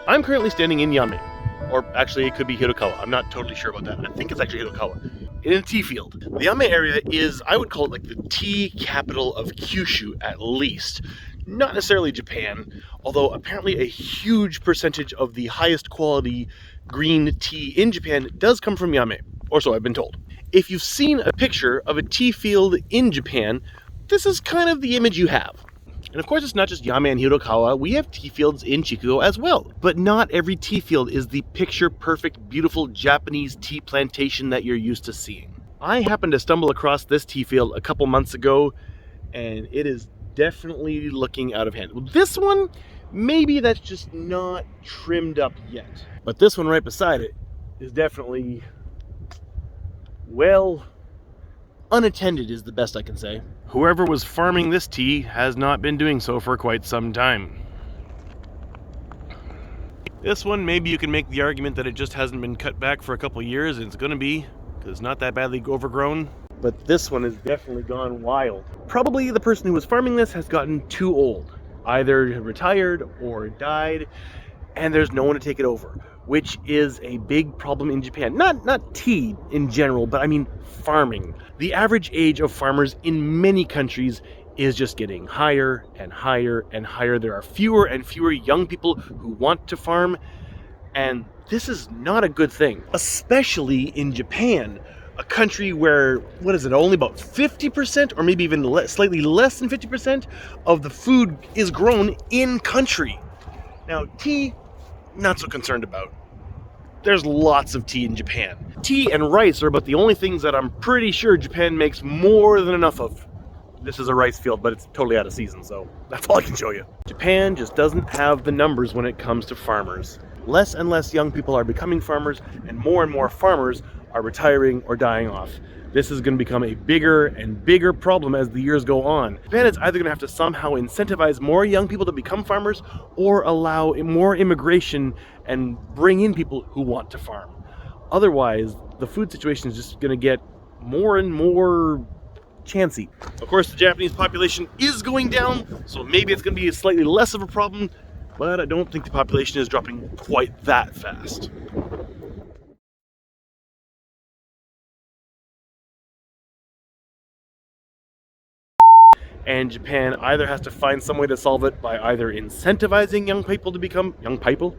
I'm currently standing in Yame, or actually it could be Hirokawa. I'm not totally sure about that. I think it's actually Hirokawa, in a tea field. The Yame area is, I would call it like the tea capital of Kyushu, at least. Not necessarily Japan, although apparently a huge percentage of the highest quality green tea in Japan does come from Yame, or so I've been told. If you've seen a picture of a tea field in Japan, this is kind of the image you have. And of course, it's not just Yame and Hirokawa. We have tea fields in Chikugo as well. But not every tea field is the picture-perfect, beautiful Japanese tea plantation that you're used to seeing. I happened to stumble across this tea field a couple months ago, and it is definitely looking out of hand. Well, this one, maybe that's just not trimmed up yet. But this one right beside it is definitely, well, unattended is the best I can say. Whoever was farming this tea has not been doing so for quite some time. This one, maybe you can make the argument that it just hasn't been cut back for a couple years, and it's going to be, because it's not that badly overgrown. But this one has definitely gone wild. Probably the person who was farming this has gotten too old. Either retired or died, and there's no one to take it over, which is a big problem in Japan. Not tea in general, but I mean farming. The average age of farmers in many countries is just getting higher and higher and higher. There are fewer and fewer young people who want to farm, and this is not a good thing, especially in Japan, a country where, what is it, only about 50% or maybe even slightly less than 50% of the food is grown in country. Now, tea, not so concerned about. There's lots of tea in Japan. Tea and rice are about the only things that I'm pretty sure Japan makes more than enough of. This is a rice field, but it's totally out of season, so that's all I can show you. Japan just doesn't have the numbers when it comes to farmers. Less and less young people are becoming farmers, and more farmers are retiring or dying off. This is going to become a bigger and bigger problem as the years go on. Japan is either going to have to somehow incentivize more young people to become farmers, or allow more immigration and bring in people who want to farm. Otherwise, the food situation is just going to get more and more chancy. Of course, the Japanese population is going down, so maybe it's going to be slightly less of a problem, but I don't think the population is dropping quite that fast. And Japan either has to find some way to solve it by either incentivizing young people to become young people.